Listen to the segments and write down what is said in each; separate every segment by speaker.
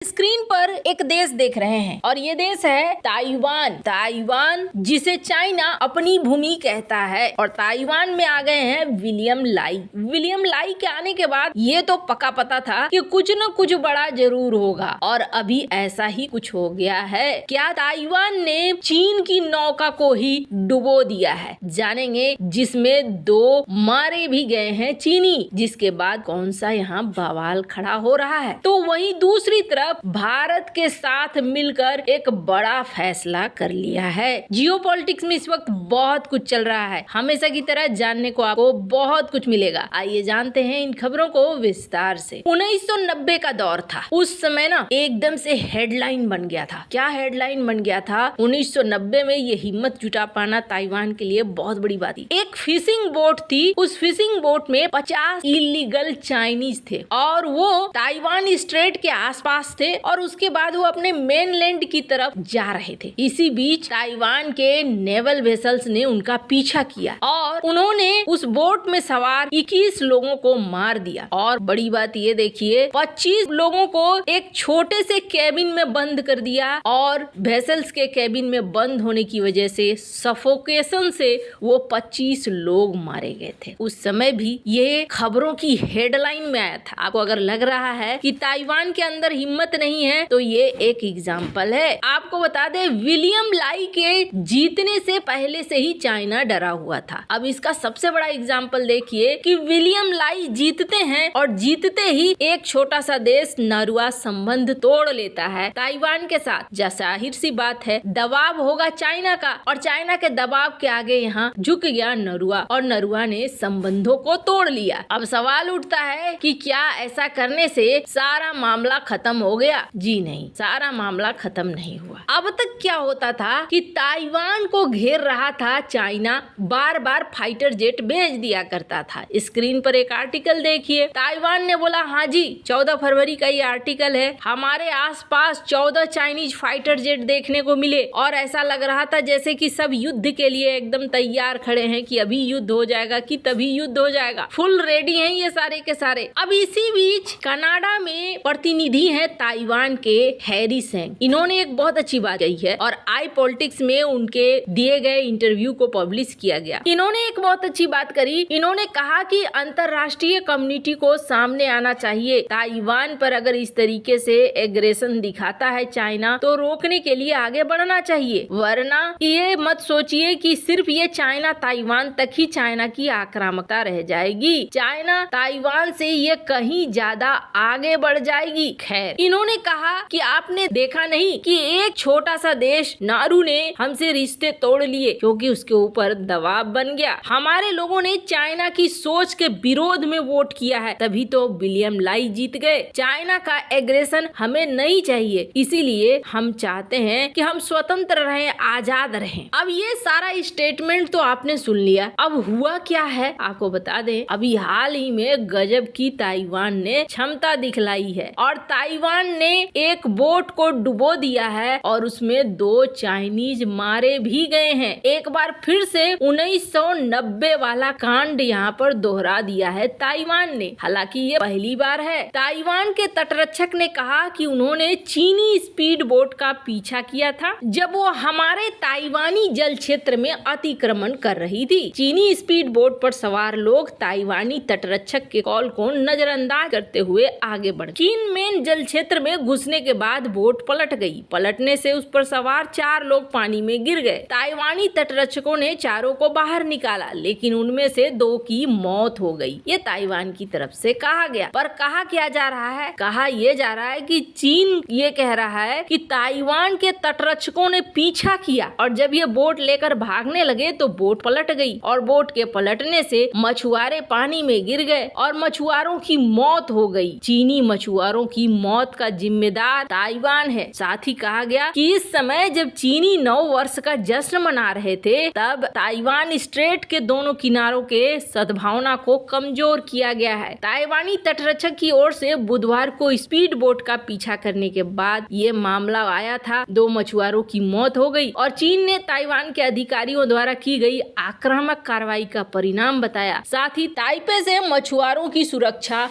Speaker 1: Screen पर एक देश देख रहे हैं और ये देश है ताइवान। ताइवान जिसे चाइना अपनी भूमि कहता है और ताइवान में आ गए हैं विलियम लाई। विलियम लाई के आने के बाद ये तो पक्का पता था कि कुछ न कुछ बड़ा जरूर होगा और अभी ऐसा ही कुछ हो गया है। क्या ताइवान ने चीन की नौका को ही डुबो दिया है, जानेंगे, जिसमें 2 मारे भी गए हैं चीनी, जिसके बाद कौन सा यहाँ बवाल खड़ा हो रहा है। तो वहीं दूसरी तरफ भारत के साथ मिलकर एक बड़ा फैसला कर लिया है। जियोपॉलिटिक्स में इस वक्त बहुत कुछ चल रहा है, हमेशा की तरह जानने को आपको बहुत कुछ मिलेगा। आइए जानते हैं इन खबरों को विस्तार से। 1990 का दौर था, उस समय ना एकदम से हेडलाइन बन गया था। क्या हेडलाइन बन गया था? 1990 में ये हिम्मत जुटा पाना ताइवान के लिए बहुत बड़ी बात थी। एक फिशिंग बोट थी, उस फिशिंग बोट में 50 इलीगल चाइनीज थे और वो ताइवान स्ट्रेट के आसपास थे और उसके बाद वो अपने मेनलैंड की तरफ जा रहे थे। इसी बीच ताइवान के नेवल वेसल्स ने उनका पीछा किया और उन्होंने उस बोट में सवार 21 लोगों को मार दिया। और बड़ी बात ये देखिए, 25 लोगों को एक छोटे से केबिन में बंद कर दिया और वेसल्स के केबिन में बंद होने की वजह से सफोकेशन से वो 25 लोग मारे गए थे। उस समय भी ये खबरों की हेडलाइन में आया था। आपको अगर लग रहा है कि ताइवान के अंदर हिम्मत नहीं है तो ये एक एग्जाम्पल है। आपको बता दें, विलियम लाई के जीतने से पहले से ही चाइना डरा हुआ था। अब इसका सबसे बड़ा एग्जाम्पल देखिए कि विलियम लाई जीतते हैं और जीतते ही एक छोटा सा देश नरुआ संबंध तोड़ लेता है ताइवान के साथ। जाहिर सी बात है, दबाव होगा चाइना का और चाइना के दबाव के आगे यहाँ झुक गया नरुआ और नरुआ ने संबंधों को तोड़ लिया। अब सवाल उठता है कि क्या ऐसा करने से सारा मामला खत्म हो गया? जी नहीं, सारा मामला खत्म नहीं हुआ। अब तक क्या होता था कि ताइवान को घेर रहा था चाइना, बार बार फाइटर जेट भेज दिया करता था। स्क्रीन पर एक आर्टिकल देखिए। ताइवान ने बोला, हाँ जी, 14 फरवरी का ये आर्टिकल है, हमारे आसपास 14 चाइनीज फाइटर जेट देखने को मिले और ऐसा लग रहा था जैसे कि सब युद्ध के लिए एकदम तैयार खड़े हैं कि अभी युद्ध हो जाएगा, कि तभी युद्ध हो जाएगा। फुल रेडी हैं ये सारे के सारे। अब इसी बीच कनाडा में प्रतिनिधि है ताइवान के हैरी सेंग। इन्होंने एक बहुत अच्छी बात कही है और आई पॉलिटिक्स में उनके दिए गए इंटरव्यू को पब्लिश किया गया। इन्होंने एक बहुत अच्छी बात करी। इन्होंने कहा कि अंतरराष्ट्रीय कम्युनिटी को सामने आना चाहिए। ताइवान पर अगर इस तरीके से एग्रेशन दिखाता है चाइना तो रोकने के लिए आगे बढ़ना चाहिए, वरना ये मत सोचिए कि सिर्फ ये चाइना ताइवान तक ही चाइना की आक्रामकता रह जाएगी। चाइना ताइवान से ये कहीं ज्यादा आगे बढ़ जाएगी। खैर, इन्होंने कहा कि आपने देखा नहीं कि एक छोटा सा देश नारू ने हमसे रिश्ते तोड़ लिए क्योंकि उसके ऊपर दबाव बन गया। हमारे लोगों ने चाइना की सोच के विरोध में वोट किया है, तभी तो विलियम लाई जीत गए। चाइना का एग्रेशन हमें नहीं चाहिए, इसीलिए हम चाहते हैं कि हम स्वतंत्र रहें, आजाद रहें। अब ये सारा स्टेटमेंट तो आपने सुन लिया। अब हुआ क्या है आपको बता दें, अभी हाल ही में गजब की ताइवान ने क्षमता दिखलाई है और ताइवान ने एक बोट को डुबो दिया है और उसमें 2 चाइनीज मारे भी गए हैं। एक बार फिर से 1990 वाला कांड यहाँ पर दोहरा दिया है ताइवान ने। हालांकि ये पहली बार है। ताइवान के तटरक्षक ने कहा कि उन्होंने चीनी स्पीड बोट का पीछा किया था जब वो हमारे ताइवानी जल क्षेत्र में अतिक्रमण कर रही थी। चीनी स्पीड बोट पर सवार लोग ताइवानी तटरक्षक के कॉल को नजरअंदाज करते हुए आगे बढ़े। चीन मेन जल क्षेत्र में घुसने के बाद बोट पलट गई। पलटने से उस पर सवार 4 लोग पानी में गिर गए। ताइवानी तटरक्षकों ने चारों को बाहर निकाला, लेकिन उनमें से 2 की मौत हो गई। ये ताइवान की तरफ से कहा गया। पर कहा क्या जा रहा है? कहा यह जा रहा है कि चीन ये कह रहा है कि ताइवान के तटरक्षकों ने पीछा किया और जब ये बोट लेकर भागने लगे तो बोट पलट गई और बोट के पलटने से मछुआरे पानी में गिर गए और मछुआरों की मौत हो गई। चीनी मछुआरों की मौत का जिम्मेदार ताइवान है। साथ ही कहा गया कि इस समय जब चीनी नव वर्ष का जश्न मना रहे थे तब ताइवान स्ट्रेट के दोनों किनारों के सद्भावना को कमजोर किया गया है। ताइवानी तटरक्षक की ओर से बुधवार को स्पीड बोट का पीछा करने के बाद ये मामला आया था। 2 मछुआरों की मौत हो गई और चीन ने ताइवान के अधिकारियों द्वारा की गई आक्रामक कार्रवाई का परिणाम बताया। साथ ही ताइपे से मछुआरों की सुरक्षा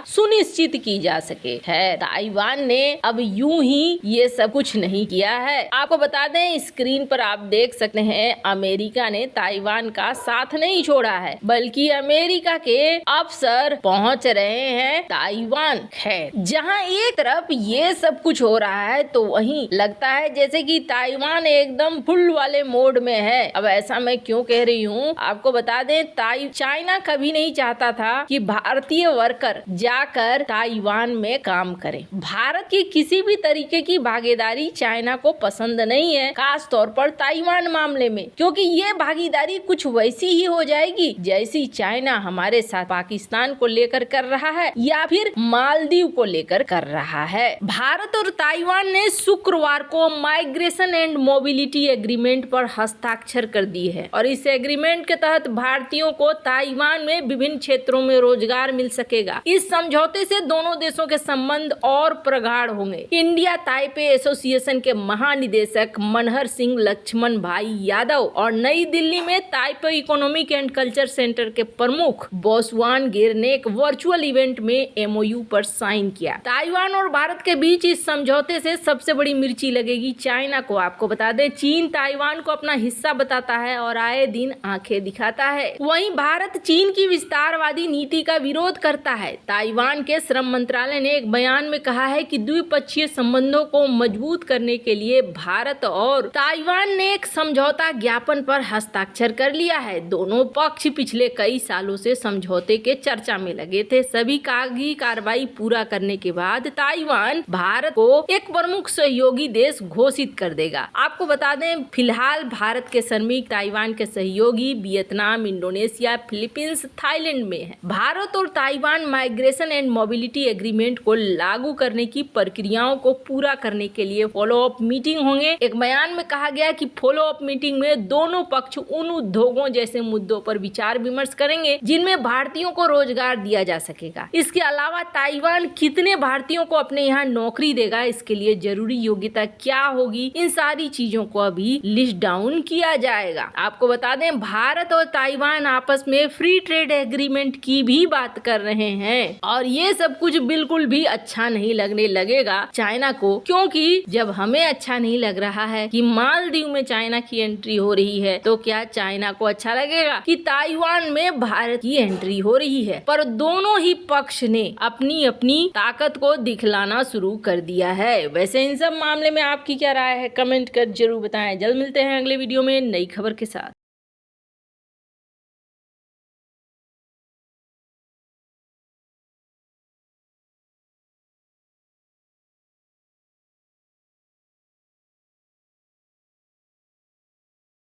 Speaker 1: सुनिश्चित की जा सके। है ताइवान ने अब यूं ही ये सब कुछ नहीं किया है। आपको बता दें, स्क्रीन पर आप देख सकते हैं अमेरिका ने ताइवान का साथ नहीं छोड़ा है, बल्कि अमेरिका के अफसर पहुंच रहे हैं ताइवान। खैर, जहां एक तरफ ये सब कुछ हो रहा है तो वहीं लगता है जैसे कि ताइवान एकदम फुल वाले मोड में है। अब ऐसा मैं क्यों कह रही हूँ, आपको बता दें, चाइना कभी नहीं चाहता था कि भारतीय वर्कर जाकर ताइवान में काम करें। भारत की किसी भी तरीके की भागीदारी चाइना को पसंद नहीं है, खास तौर पर ताइवान मामले में, क्योंकि ये भागीदारी कुछ वैसी ही हो जाएगी जैसी चाइना हमारे साथ पाकिस्तान को लेकर कर रहा है या फिर मालदीव को लेकर कर रहा है। भारत और ताइवान ने शुक्रवार को माइग्रेशन एंड मोबिलिटी एग्रीमेंट पर हस्ताक्षर कर दिए हैं और इस एग्रीमेंट के तहत भारतीयों को ताइवान में विभिन्न क्षेत्रों में रोजगार मिल सकेगा। इस समझौते से दोनों देशों के संबंध और प्रगाढ़ होंगे। इंडिया ताइपे एसोसिएशन के महानिदेशक मनहर सिंह लक्ष्मण भाई यादव और नई दिल्ली में Taipei economic and culture centre के प्रमुख बोसवान गिर ने एक वर्चुअल इवेंट में एमओयू पर साइन किया। ताइवान और भारत के बीच इस समझौते से सबसे बड़ी मिर्ची लगेगी चाइना को। आपको बता दें, चीन ताइवान को अपना हिस्सा बताता है और आए दिन आंखें दिखाता है। वहीं भारत चीन की विस्तारवादी नीति का विरोध करता है। ताइवान के श्रम मंत्रालय ने एक बयान में कहा है कि द्विपक्षीय संबंधों को मजबूत करने के लिए भारत और ताइवान ने एक समझौता ज्ञापन पर हस्ताक्षर कर लिया है। दोनों पक्ष पिछले कई सालों से समझौते के चर्चा में लगे थे। सभी कागजी कार्रवाई पूरा करने के बाद ताइवान भारत को एक प्रमुख सहयोगी देश घोषित कर देगा। आपको बता दें, फिलहाल भारत के श्रमिक ताइवान के सहयोगी वियतनाम, इंडोनेशिया, फिलीपींस, थाईलैंड में है। भारत और Taiwan migration and mobility agreement को लागू करने की प्रक्रियाओं को पूरा करने के लिए फॉलो अप मीटिंग होंगे। एक बयान में कहा गया कि फॉलो अप मीटिंग में दोनों पक्ष उन उद्योगों जैसे मुद्दों पर विचार विमर्श करेंगे जिनमें भारतीयों को रोजगार दिया जा सकेगा। इसके अलावा ताइवान कितने भारतीयों को अपने यहाँ नौकरी देगा, इसके लिए जरूरी योग्यता क्या होगी, इन सारी चीजों को अभी लिस्ट डाउन किया जाएगा। आपको बता दें, भारत और ताइवान आपस में फ्री ट्रेड एग्रीमेंट की भी बात कर रहे हैं और ये सब कुछ बिल्कुल भी अच्छा नहीं लगने लगेगा चाइना को, क्योंकि जब हमें अच्छा नहीं लग रहा है कि मालदीव में चाइना की एंट्री हो रही है, तो क्या चाइना को अच्छा लगेगा कि ताइवान में भारत की एंट्री हो रही है। पर दोनों ही पक्ष ने अपनी अपनी ताकत को दिखलाना शुरू कर दिया है। वैसे इन सब मामले में आपकी क्या राय है, कमेंट कर जरूर बताएं। जल्द मिलते हैं अगले वीडियो में नई खबर के साथ।